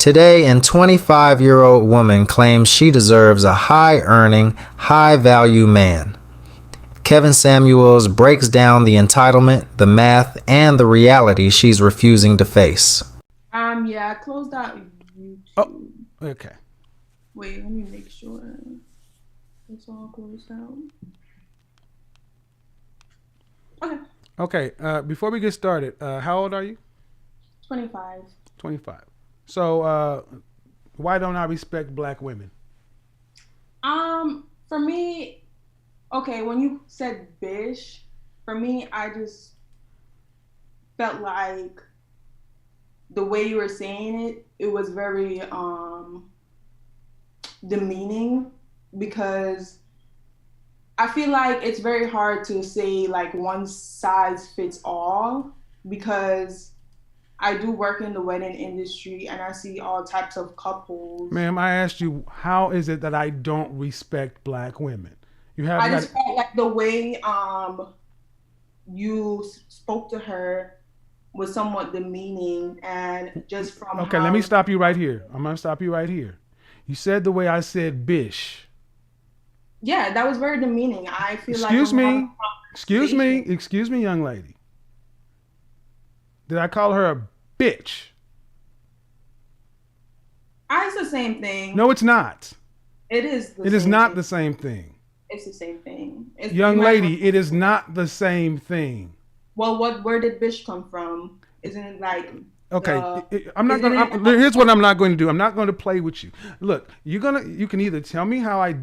Today, a 25-year-old woman claims she deserves a high-earning, high-value man. Kevin Samuels breaks down the entitlement, the math, and the reality she's refusing to face. Yeah, I closed out Oh, YouTube. okay. Wait, let me make sure it's all closed out. Okay, Okay. Before we get started, how old are you? 25. 25. So, why don't I respect black women? For me, okay, when you said bish, for me, I just felt like the way you were saying it was very demeaning because I feel like it's very hard to say like one size fits all because I do work in the wedding industry and I see all types of couples. Ma'am, I asked you, how is it that I don't respect black women? You have I not. just felt like the way you spoke to her was somewhat demeaning and just from Okay, let how me stop you right here. I'm going to stop you right here. You said the way I said bish. yeah, that was very demeaning. I feel like Excuse when we're having me. a Excuse me. conversation, Excuse me, young lady. Did I call her a bitch? it's the same thing. No, it's not. It is the It is same not thing. the same thing. It's the same thing. You Young might as well. lady, it is not the same thing. Well, where did Bish come from? Isn't it like Okay, the I'm not isn't gonna. it Here's what I'm not going to do. I'm not going to play with you. Look, You can either tell me how I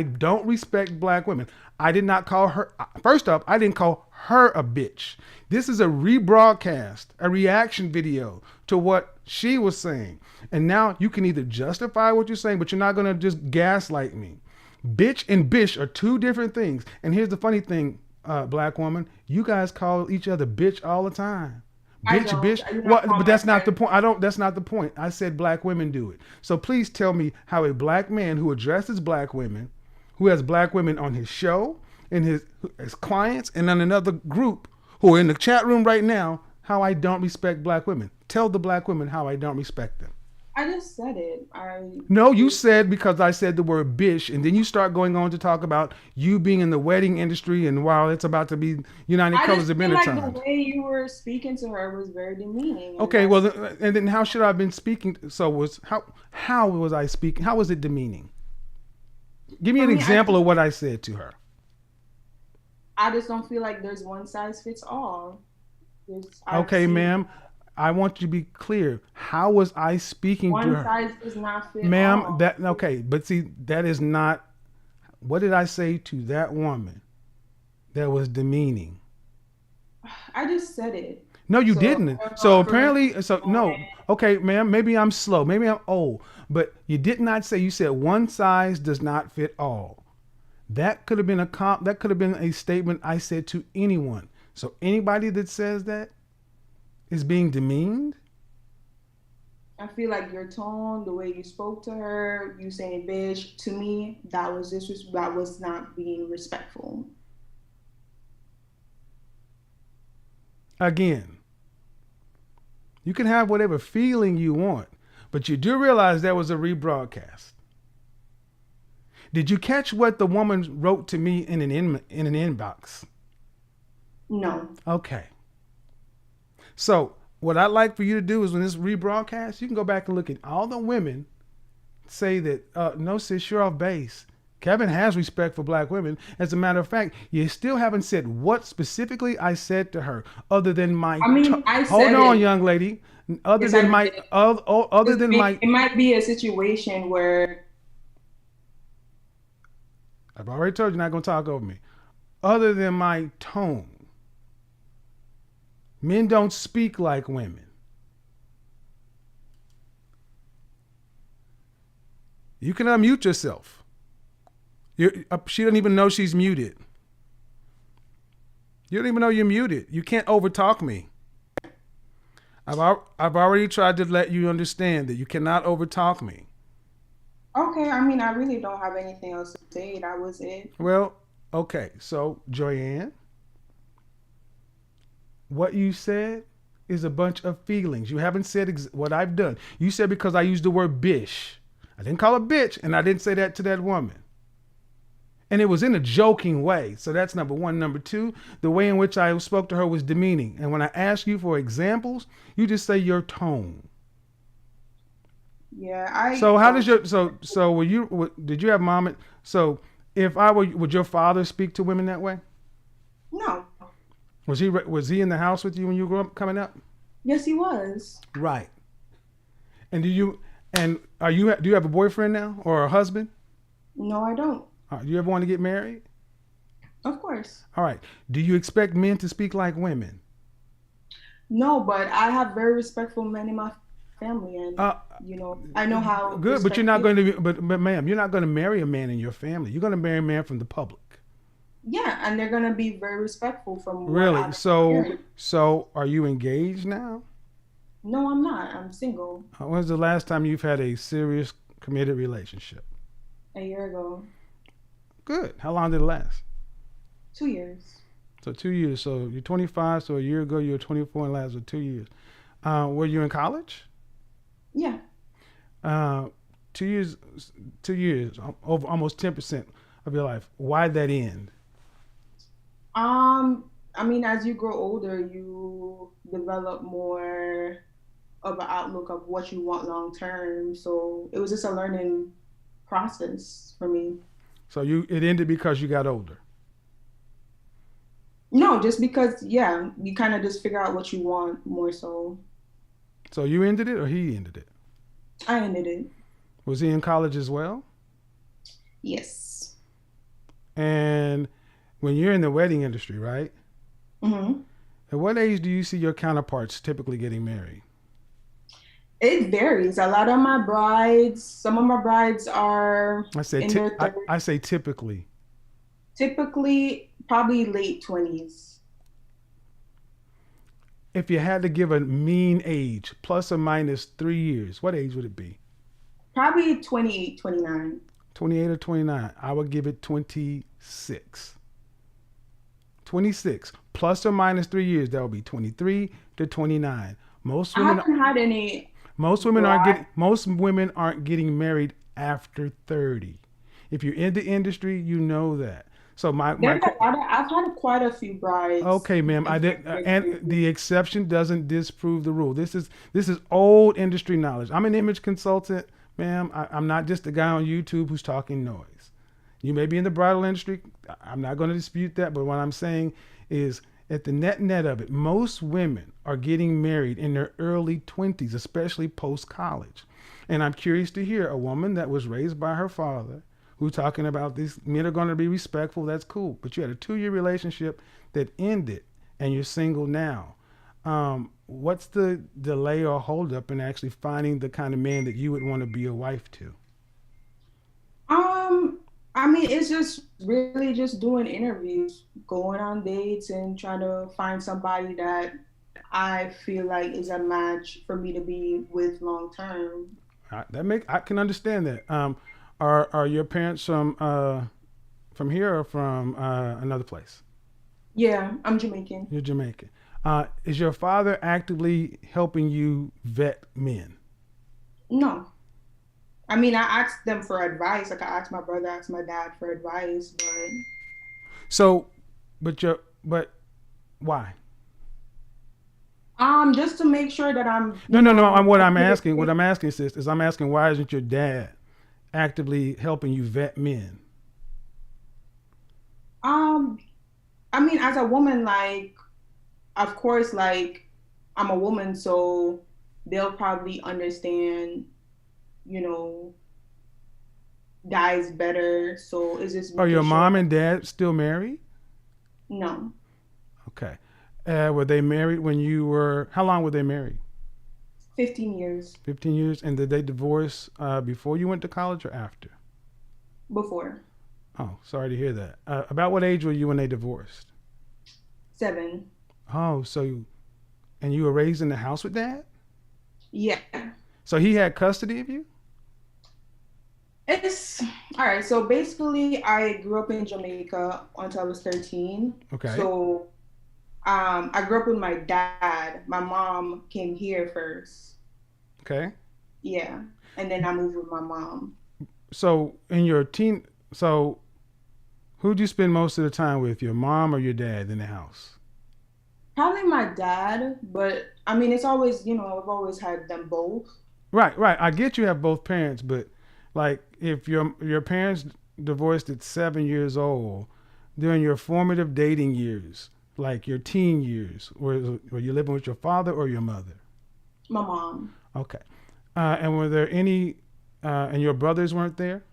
don't respect black women. I did not call her. First off, I didn't call her a bitch. This is a rebroadcast, a reaction video to what she was saying, and now you can either justify what you're saying, but you're not going to just gaslight me. Bitch and bish are two different things. And here's the funny thing, black woman, you guys call each other bitch all the time. I Bitch, don't. bitch. I do not What? call But my that's not the friends. point. I don't. That's not the point. I said black women do it. So please tell me how a black man who addresses black women, who has black women on his show, and his clients, and on another group who are in the chat room right now, how I don't respect black women. Tell the black women how I don't respect them. I just said it. No, you said because I said the word bish, and then you start going on to talk about you being in the wedding industry, and while it's about to be United I Colors just of feel like the Benetton. way you were speaking to her was very demeaning, and Okay, well, that's and then how should I have been speaking? So was how was I speaking? How was it demeaning? Give me for an me. example of what I said to her. I just don't feel like there's one size fits all. I've Okay, seen ma'am, I want you to be clear. How was I speaking to one her, size does not fit ma'am? all. That okay, but see, that is not. What did I say to that woman that was demeaning? I just said it. No, you So didn't. I'm So not for apparently, so no. Okay, ma'am, maybe I'm slow, maybe I'm old, but you did not say. You said one size does not fit all. That could have been that could have been a statement I said to anyone. So anybody that says that is being demeaned. I feel like your tone, the way you spoke to her, you saying bitch, to me, that was not being respectful. Again, you can have whatever feeling you want, but you do realize there was a rebroadcast. Did you catch what the woman wrote to me in an inbox? No. Okay. So what I'd like for you to do is when this rebroadcast, you can go back and look at all the women say that no sis, you're off base. Kevin has respect for black women. As a matter of fact, you still haven't said what specifically I said to her, other than my. I mean, I Hold said on, it. young lady. Other Yes, than I my, did. other than my. It might be a situation where I've already told you you're not gonna talk over me. Other than my tone, men don't speak like women. You can unmute yourself. She doesn't even know she's muted. You don't even know you're muted. You can't overtalk me. I've already tried to let you understand that you cannot overtalk me. okay, I mean, I really don't have anything else to say. That was it. Well, okay. So, Joyanne, what you said is a bunch of feelings. You haven't said what I've done. You said because I used the word bish. I didn't call her bitch, and I didn't say that to that woman. And it was in a joking way. So that's number one. Number two, the way in which I spoke to her was demeaning. And when I ask you for examples, you just say your tone. Yeah, I. So how does your so were you did you have mom? So if I were, would your father speak to women that way? No. Was he in the house with you when you grew up coming up? Yes, he was. Right. And do you do you have a boyfriend now or a husband? No, I don't. Do you ever want to get married? Of course. All right. Do you expect men to speak like women? No, but I have very respectful men in my family, and I know how. Good, but you're not going to. But ma'am, you're not going to marry a man in your family. You're going to marry a man from the public. Yeah, and they're going to be very respectful from. Really? So are you engaged now? No, I'm not. I'm single. When's the last time you've had a serious committed relationship? A year ago. Good. How long did it last? 2 years. So 2 years. So you're 25. So a year ago you were 24 and lasted 2 years. Were you in college? Yeah. 2 years. 2 years. Over almost 10% of your life. Why'd that end? I mean, as you grow older, you develop more of an outlook of what you want long term. So it was just a learning process for me. So it ended because you got older? No, just because, yeah, you kind of just figure out what you want more so. So you ended it or he ended it? I ended it. Was he in college as well? Yes. And when you're in the wedding industry, right? Mm-hmm. At what age do you see your counterparts typically getting married? It varies. A lot of my brides, some of my brides are I say in their 30s. I say typically. Typically, probably late 20s. If you had to give a mean age, plus or minus 3 years, what age would it be? Probably 28, 29. 28 or 29. I would give it 26. 26 plus or minus 3 years. That would be 23 to 29. Most women. I haven't had any. Most women aren't getting married after 30. If you're in the industry, you know that. So I've had quite a few brides. Okay, ma'am. I did, and the exception doesn't disprove the rule. This is old industry knowledge. I'm an image consultant, ma'am. I'm not just a guy on YouTube who's talking noise. You may be in the bridal industry. I'm not going to dispute that, but what I'm saying is, at the net of it, most women are getting married in their early 20s, especially post-college. And I'm curious to hear a woman that was raised by her father who's talking about these men are going to be respectful. That's cool. But you had a 2-year relationship that ended and you're single now. What's the delay or holdup in actually finding the kind of man that you would want to be a wife to? I mean, it's just really just doing interviews, going on dates, and trying to find somebody that I feel like is a match for me to be with long term. I can understand that. Are your parents from here or from another place? Yeah, I'm Jamaican. You're Jamaican. Is your father actively helping you vet men? No. I mean, I asked them for advice. Like I asked my brother, I asked my dad for advice, but. So, but why? Just to make sure that I'm. No. What I'm asking, sis, is I'm asking why isn't your dad actively helping you vet men? I mean, as a woman, like, of course, like, I'm a woman, so they'll probably understand, guys better. So is this? Are your mom and dad still married? No. Okay. Were they married when you were? How long were they married? 15 years. 15 years, and did they divorce before you went to college or after? Before. Oh, sorry to hear that. About what age were you when they divorced? 7. Oh, and you were raised in the house with dad? Yeah. So he had custody of you? It's all right. So basically, I grew up in Jamaica until I was 13. Okay. So I grew up with my dad. My mom came here first. Okay. Yeah. And then I moved with my mom. So in your teen, so who'd you spend most of the time with, your mom or your dad in the house? Probably my dad, but I mean, it's always, I've always had them both. Right, right. I get you have both parents, but like if your parents divorced at 7 years old, during your formative dating years, like your teen years, were you living with your father or your mother? My mom. Okay. And were there any, and your brothers weren't there?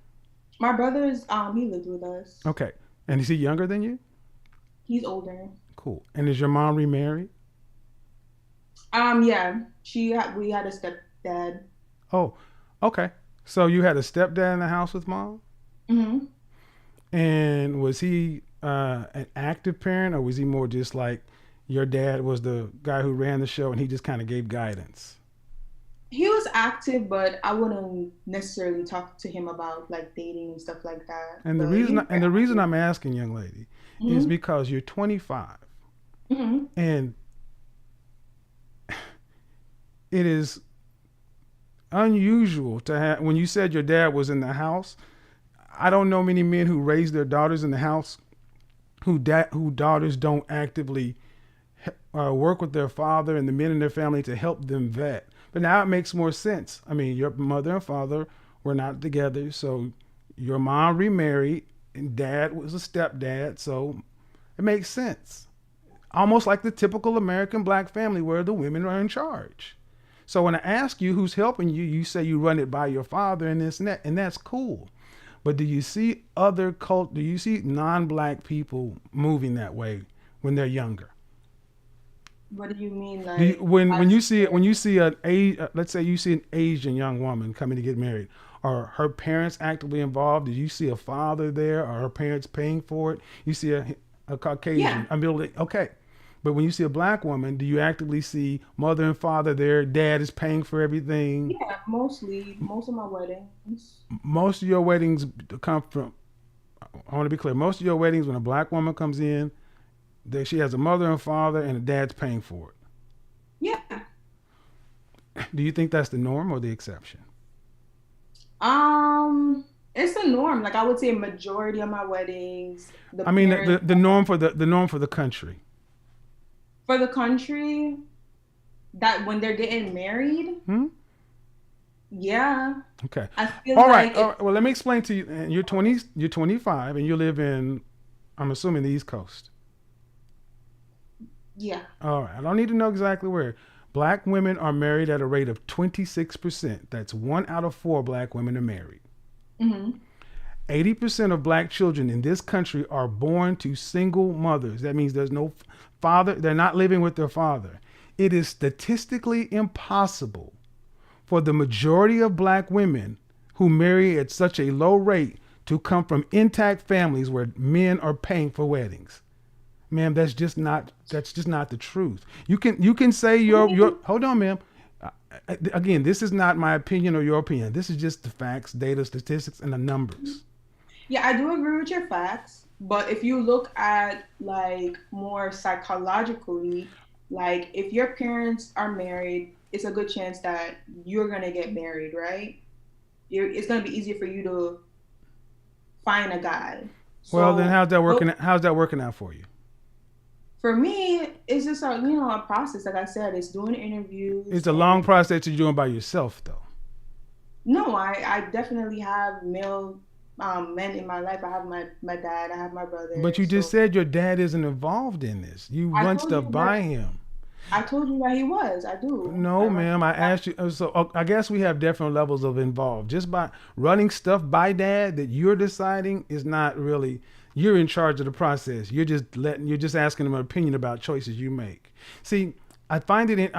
My brother's, he lived with us. Okay. And is he younger than you? He's older. Cool. And is your mom remarried? Yeah. We had a stepdad. Oh, okay. So you had a stepdad in the house with mom? Hmm. And was he an active parent, or was he more just like your dad was the guy who ran the show and he just kind of gave guidance? He was active, but I wouldn't necessarily talk to him about like dating and stuff like that. And the But he reason was and very the reason active. I'm asking, young lady, is Hmm. because you're 25, Hmm. and it is unusual to have. When you said your dad was in the house, I don't know many men who raise their daughters in the house who daughters don't actively work with their father and the men in their family to help them vet. But now it makes more sense. I mean, your mother and father were not together, so your mom remarried, and dad was a stepdad, so it makes sense. Almost like the typical American black family where the women are in charge. So when I ask you who's helping you, you say you run it by your father and this and that, and that's cool. But do you see do you see non-black people moving that way when they're younger? What do you mean, Do you, like when life you see experience? when you see let's say you see an Asian young woman coming to get married, are her parents actively involved? Do you see a father there? Are her parents paying for it? You see a Yeah, Caucasian, okay. But when you see a black woman, do you actively see mother and father there? Dad is paying for everything. yeah. Mostly, most of my weddings. Most of your weddings come from. I want to be clear. Most of your weddings, when a black woman comes in, she has a mother and father, and a dad's paying for Yeah. it. Do you think that's the norm or the exception? It's the norm. Like I would say, majority of my weddings, the I mean, parents the norm for the norm for the country. for the country that when they're getting married, Hmm? yeah, Okay. I feel All right. like All it. right. Well, let me explain to you. You're 20. You're 25, and you live in. I'm assuming the East Coast. Yeah. All right. I don't need to know exactly where. Black women are married at a rate of 26%. That's 1 out of 4 black women are married. Hmm. 80% of black children in this country are born to single mothers. That means there's no father, they're not living with their father. It is statistically impossible for the majority of black women who marry at such a low rate to come from intact families where men are paying for weddings. Ma'am, that's just not the truth. You can say your hold on, ma'am. Again, this is not my opinion or your opinion. This is just the facts, data, statistics, and the numbers. Yeah, I do agree with your facts, but if you look at like more psychologically, like if your parents are married, it's a good chance that you're gonna get married, right? It's gonna be easier for you to find a guy. Well, then So how's that working out for you? for me, it's just a process. Like I said, it's doing interviews It's a and long process you're doing by yourself, though. no, I definitely have male men in my life. I have my dad, I have my brother. But you just So said your dad isn't involved in this. You I run told stuff you that by him. I told you that he was. I do. I No, run. ma'am. I asked you. So I guess we have different levels of involved. Just by running stuff by dad that you're deciding is not really. You're in charge of the process. You're just asking him an opinion about choices you make. See, I find it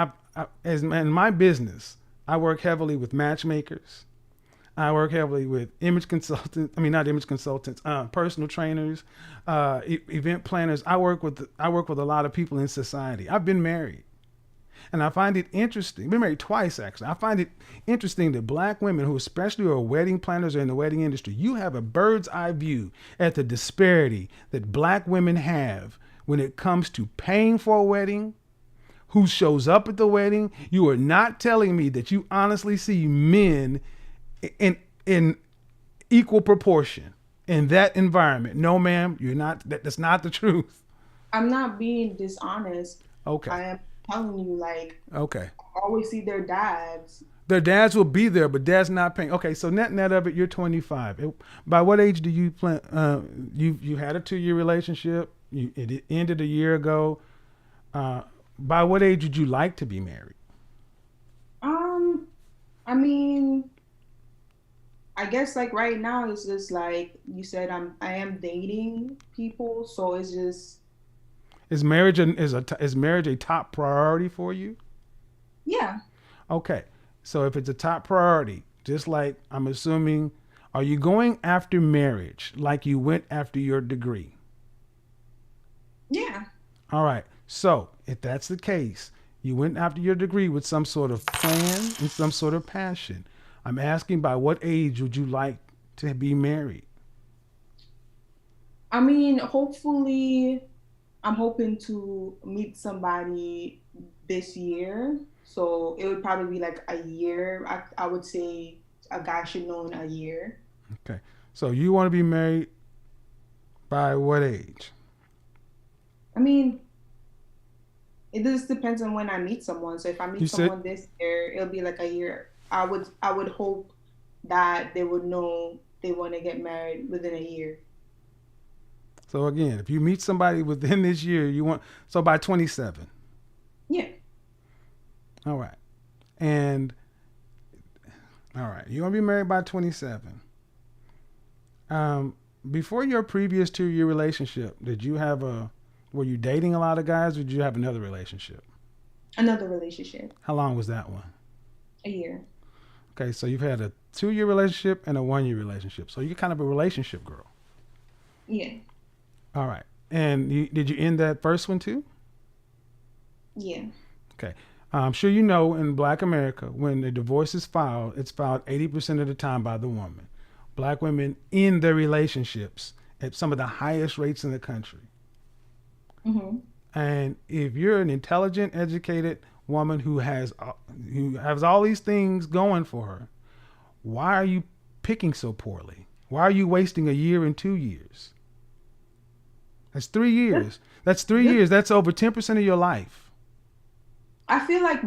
as in my business. I work heavily with matchmakers. I work heavily with image consultants. I mean, not image consultants, personal trainers, event planners. I work with a lot of people in society. I've been married, and I find it interesting. I've been married twice, actually. I find it interesting that black women, who especially are wedding planners or in the wedding industry, you have a bird's eye view at the disparity that black women have when it comes to paying for a wedding, who shows up at the wedding. You are not telling me that you honestly see men in equal proportion in that environment. No, ma'am, you're not. That's not the truth. I'm not being dishonest. Okay. I am telling you, like, Okay. I always see their dads. Their dads will be there, but dad's not paying. Okay, so net of it, you're 25. By what age do you plan? You had a 2-year relationship. It ended a year ago. By what age would you like to be married? I mean, I guess like right now it's just like you said, I am dating people, so it's just Is marriage a top priority for you? yeah. Okay, so if it's a top priority, just like I'm assuming, are you going after marriage like you went after your degree? Yeah. All right. So if that's the case, you went after your degree with some sort of plan and some sort of passion. I'm asking, by what age would you like to be married? I mean, hopefully, I'm hoping to meet somebody this year. So it would probably be like a year. I would say a guy should know in a year. Okay. So you want to be married by what age? I mean, it just depends on when I meet someone. So if I You meet said someone this year, it'll be like a year. I would hope that they would know they want to get married within a year. so. Again, if you meet somebody within this year, you want, so by 27. Yeah. All right. And all right, you want to be married by 27. Before your previous 2-year relationship, were you dating a lot of guys, or did you have another relationship? Another relationship. How long was that one? A year. Okay, so you've had a 2-year relationship and a 1-year relationship. So you're kind of a relationship girl. Yeah. All right. And did you end that first one too? Yeah. Okay. I'm sure you know, in Black America, when a divorce is filed, it's filed 80% of the time by the woman. Black women end their relationships at some of the highest rates in the country. Mm-hmm. And if you're an intelligent, educated woman who has all these things going for her, why are you picking so poorly? Why are you wasting a year and 2 years? That's 3 years. That's 3 years. That's over 10% of your life. I feel like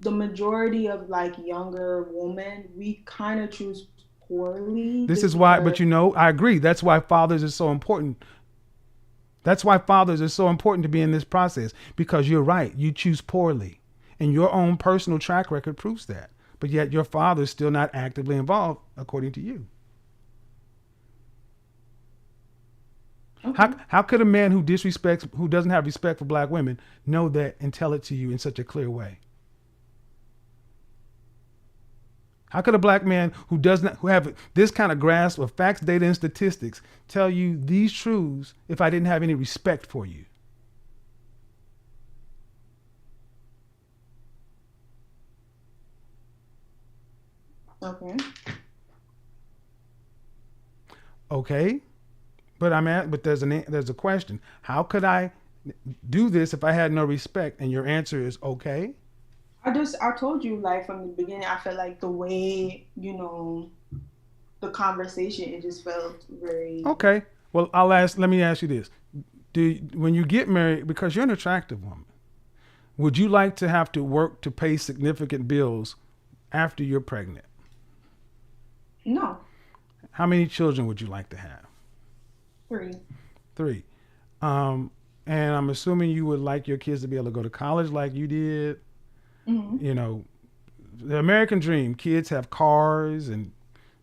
the majority of like younger women, we kind of choose poorly. This just is why, because, but I agree. That's why fathers are so important. That's why fathers are so important to be in this process, because you're right. You choose poorly, and your own personal track record proves that. But yet your father's still not actively involved, according to you. okay. How could a man who doesn't have respect for Black women, know that and tell it to you in such a clear way? How could a Black man who have this kind of grasp of facts, data, and statistics tell you these truths if I didn't have any respect for you? Okay. Okay, but there's a question. How could I do this if I had no respect? And your answer is okay. I told you like from the beginning, I felt like the way, the conversation, it just felt very. Okay. Well, let me ask you this. When you get married, because you're an attractive woman, would you like to have to work to pay significant bills after you're pregnant? No. How many children would you like to have? 3. 3. And I'm assuming you would like your kids to be able to go to college like you did. Mm-hmm. The American dream, kids have cars and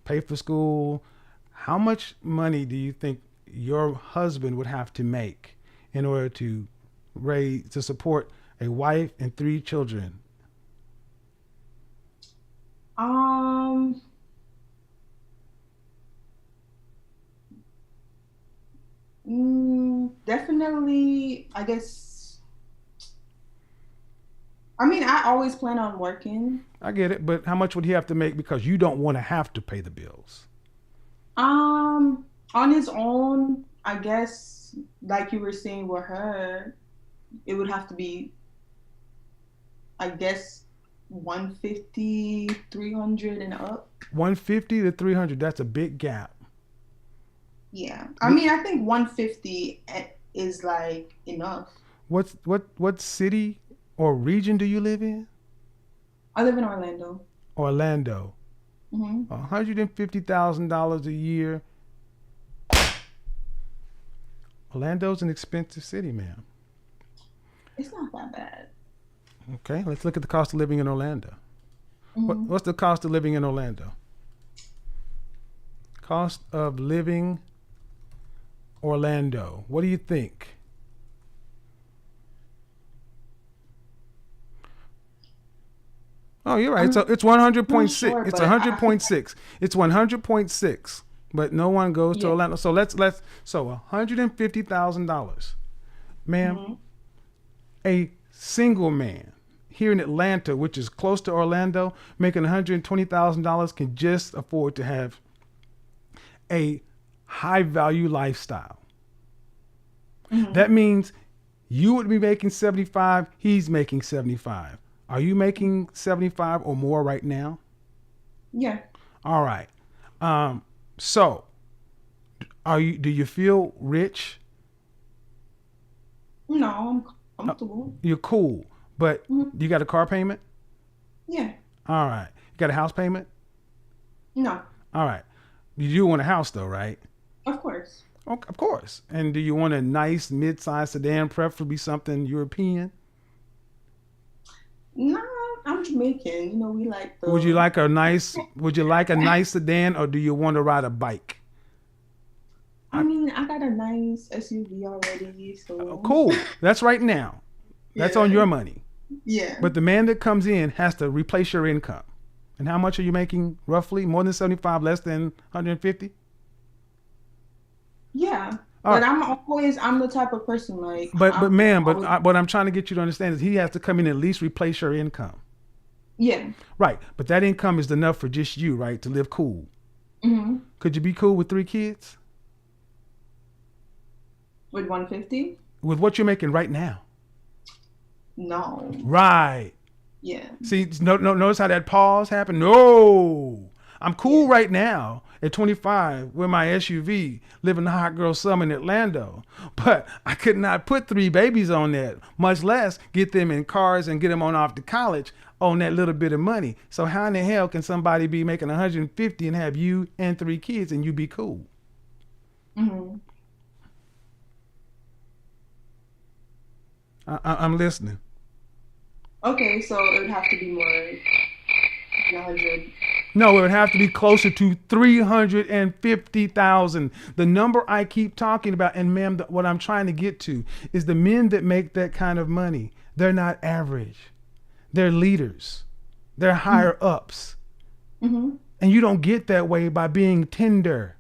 pay for school. How much money do you think your husband would have to make in order to support a wife and 3 children? Definitely, I guess. I mean, I always plan on working. I get it, but how much would he have to make because you don't want to have to pay the bills? On his own, I guess like you were saying with her, it would have to be, I guess, 150, 300 and up. 150 to 300. That's a big gap. Yeah. I mean, I think 150 is like enough. What city or region do you live in? I live in Orlando. Orlando. Hmm. $150,000 a year. Orlando's an expensive city, ma'am. It's not that bad. Okay, let's look at the cost of living in Orlando. Hmm. What's the cost of living in Orlando? Cost of living Orlando. What do you think? Oh, you're right. So it's I'm not 100.6. sure, It's but I feel 100.6. It's 100.6. But no one goes to yeah. Orlando. So so $150,000. Ma'am, Hmm. a single man here in Atlanta, which is close to Orlando, making $120,000 can just afford to have a high value lifestyle. Hmm. That means you would be making 75, he's making 75. Are you making 75 or more right now? Yeah. All right. So do you feel rich? No, I'm Uh, comfortable. you're cool, but Hmm. you got a car payment? Yeah. All right. You got a house payment? No, All right. You do want a house though, right? of course. Okay, of course. And do you want a nice mid-sized sedan, preferably something European? No, I'm Jamaican. You know, we like Would you the. like a nice sedan, or do you want to ride a bike? I mean, I got a nice SUV already, so Cool. That's right now. That's on yeah, your money. yeah, But the man that comes in has to replace your income. And how much are you making roughly? More than 75, less than 150? yeah. All But right. I'm the type of person like But I'm ma'am, always, what I'm trying to get you to understand is he has to come in and at least replace your income. yeah. Right. But that income is enough for just you, right? To live cool. Hmm. Could you be cool with 3 kids? With 150? With what you're making right now? No, Right. yeah, See, notice how that pause happened? No. I'm cool yeah. right now at 25 with my SUV living the hot girl summer in Orlando. But I could not put 3 babies on that, much less get them in cars and get them on off to college on that little bit of money. So how in the hell can somebody be making 150 and have you and 3 kids and you be cool? Hmm. I'm listening. Okay, so it would have to be more than 100. No, it would have to be closer to 350,000. The number I keep talking about, and ma'am, what I'm trying to get to is the men that make that kind of money. They're not average. They're leaders. They're higher ups. Hmm. And you don't get that way by being tender.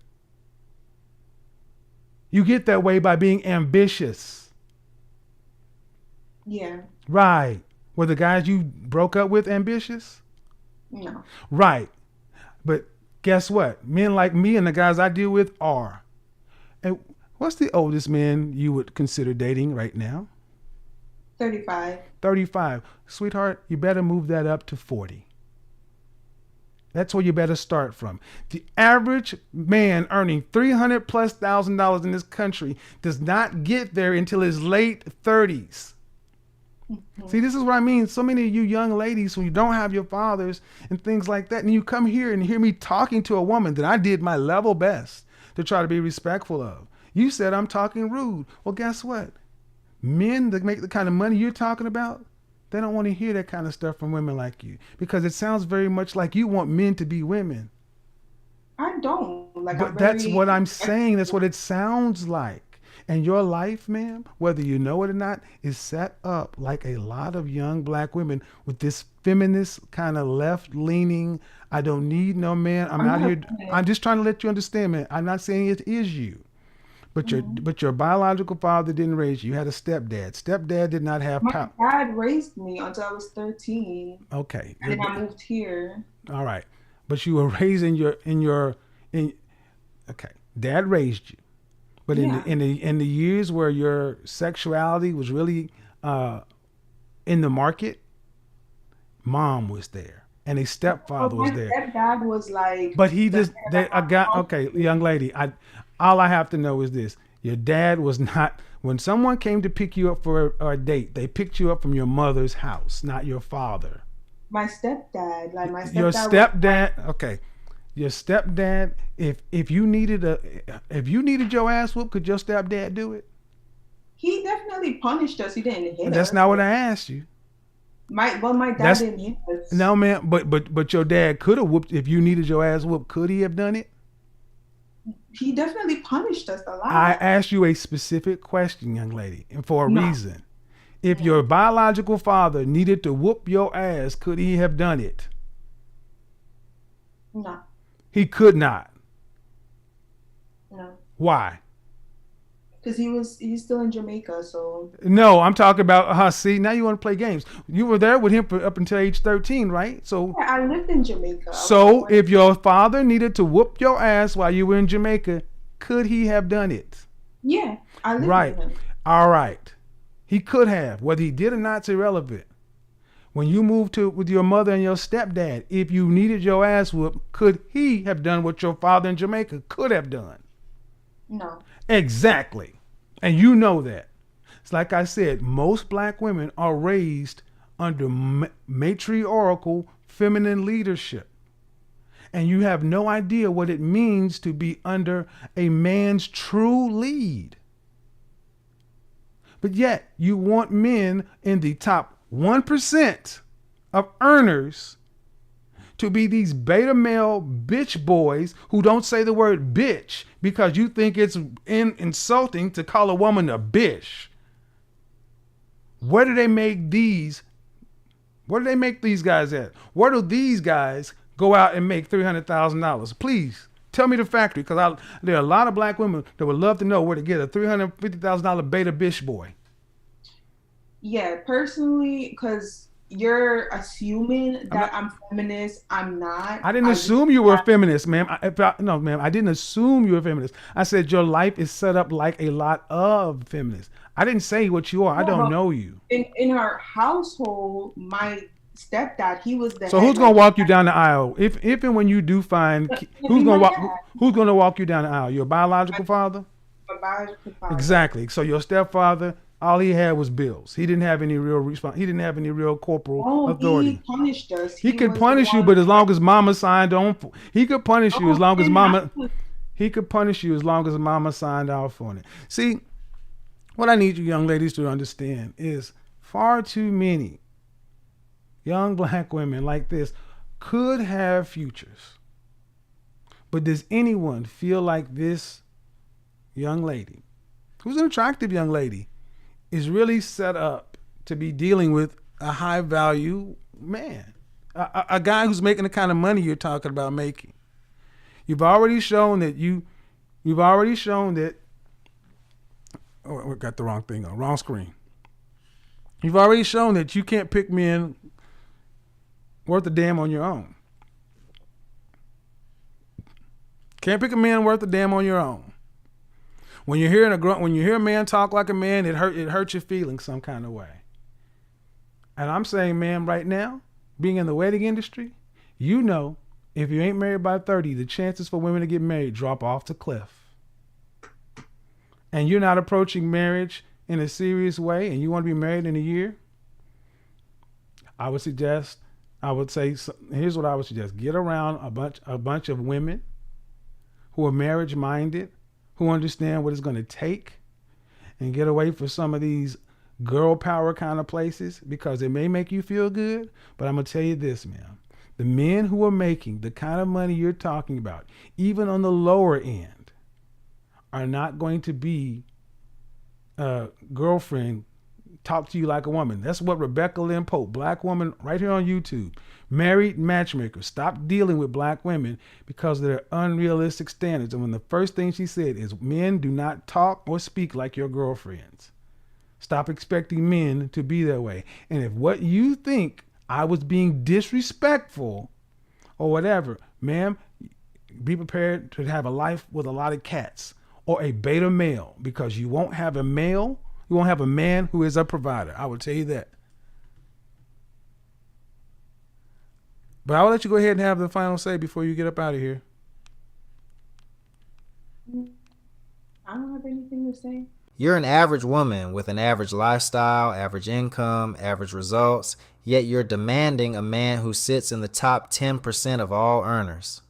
You get that way by being ambitious. Yeah, Right. Were the guys you broke up with ambitious? no. Right. But guess what? Men like me and the guys I deal with are. And what's the oldest man you would consider dating right now? 35. 35. Sweetheart, you better move that up to 40. That's where you better start from. The average man earning $300,000+ in this country does not get there until his late 30s. See, this is what I mean. So many of you young ladies who don't have your fathers and things like that, and you come here and hear me talking to a woman that I did my level best to try to be respectful of. You said I'm talking rude. Well, guess what? Men that make the kind of money you're talking about, they don't want to hear that kind of stuff from women like you because it sounds very much like you want men to be women. I don't. Like, I'm But that's very what I'm saying. That's what it sounds like. And your life, ma'am, whether you know it or not, is set up like a lot of young black women with this feminist kind of left-leaning, I don't need no man. I'm I'm out not here. a feminist. I'm just trying to let you understand, man. I'm not saying it is you. But Mhm. your biological father didn't raise you. You had a stepdad. Stepdad did not have My power. dad raised me until I was 13, Okay. and then I moved here. All right. But you were raised in okay. Dad raised you. But Yeah. in the years where your sexuality was really in the market, mom was there and a But stepfather was my there. stepdad was like But he the head just of they my I got okay, household. young lady. I all I have to know is this: your dad was not. When someone came to pick you up for a date, they picked you up from your mother's house, not your father. My stepdad, like my Your stepdad was like, stepdad, okay. Your stepdad, if you needed your ass whooped, could your stepdad do it? he definitely punished us. He didn't hit That's us. not what I asked you. My dad That's didn't hit us. no man, but your dad could have whooped if you needed your ass whooped. Could he have done it? He definitely punished us a I lot. asked you a specific question, young lady, and for a No, reason. If your no, biological father needed to whoop your ass, could he have done it? no, He could not. no. Why? Because he's still in Jamaica, so No, I'm talking about, see, now you want to play games. You were there with him for up until age 13, right? yeah, I lived in Jamaica. I was So born. if your father needed to whoop your ass while you were in Jamaica, could he have done it? Yeah, I lived with Right. him. All right. He could have. Whether he did or not is irrelevant. When you moved to with your mother and your stepdad, if you needed your ass whooped, could he have done what your father in Jamaica could have done? No, Exactly. And you know that. It's like I said, most black women are raised under matriarchal feminine leadership. And you have no idea what it means to be under a man's true lead. But yet, you want men in the top 1% of earners to be these beta male bitch boys who don't say the word bitch because you think it's insulting to call a woman a bitch. Where do they make these? Where do they make these guys at? Where do these guys go out and make $300,000? Please tell me the factory, because there are a lot of black women that would love to know where to get a $350,000 beta bitch boy. yeah, personally, because you're assuming I'm that not. I'm feminist. I'm not. I didn't I just assume you were a have, feminist, ma'am. No, ma'am. I didn't assume you were a feminist. I said your life is set up like a lot of feminists. I didn't say what you are. I yeah, don't but know you. in our household, my stepdad, he was the So head. who's gonna Like walk you down the aisle? If and when you do find, it's gonna be my dad, who's gonna walk you down the aisle? Your my, biological father? my biological father. Exactly. So your stepfather, all he had was bills. He didn't have any real He didn't have any real corporal Oh, authority. he punished us. He He could was the punish you, one. but as long as mama signed on, he could punish you as Oh, long he as didn't have mama. to. He could punish you as long as mama signed off on it. See, what I need you young ladies to understand is far too many young black women like this could have futures. But does anyone feel like this young lady, who's an attractive young lady, is really set up to be dealing with a high value man? A guy who's making the kind of money you're talking about making. You've already shown that you've already shown that oh, I got the wrong thing on, wrong screen. You've already shown that you can't pick men worth a damn on your own. Can't pick a man worth a damn on your own. When you're hearing when you hear a man talk like a man, it hurts your feelings some kind of way. And I'm saying, man, right now, being in the wedding industry, you know, if you ain't married by 30, the chances for women to get married drop off the cliff. And you're not approaching marriage in a serious way, and you want to be married in a year, I would say, here's what I would suggest: get around a bunch of women who are marriage minded, who understand what it's going to take, and get away from some of these girl power kind of places, because it may make you feel good, but I'm going to tell you this, man. The men who are making the kind of money you're talking about, even on the lower end, are not going to be a girlfriend talk to you like a woman. That's what Rebecca Lynn Pope, black woman, right here on YouTube, married matchmaker. Stop dealing with black women because of their unrealistic standards. And when the first thing she said is, men do not talk or speak like your girlfriends. Stop expecting men to be that way. And if what you think I was being disrespectful or whatever, ma'am, be prepared to have a life with a lot of cats, or a beta male, because you won't have a male, you won't have a man who is a provider. I will tell you that. But I'll let you go ahead and have the final say before you get up out of here. I don't have anything to say. You're an average woman with an average lifestyle, average income, average results, yet you're demanding a man who sits in the top 10% of all earners.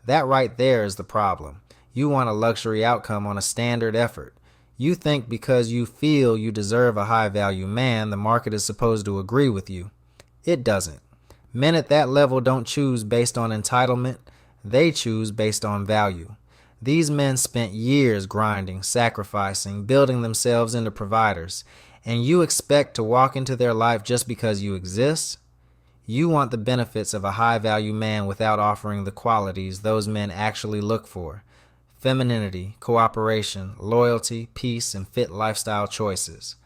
That right there is the problem. You want a luxury outcome on a standard effort. You think because you feel you deserve a high-value man, the market is supposed to agree with you. It doesn't. Men at that level don't choose based on entitlement. They choose based on value. These men spent years grinding, sacrificing, building themselves into providers, and you expect to walk into their life just because you exist? You want the benefits of a high-value man without offering the qualities those men actually look for: femininity, cooperation, loyalty, peace, and fit lifestyle choices.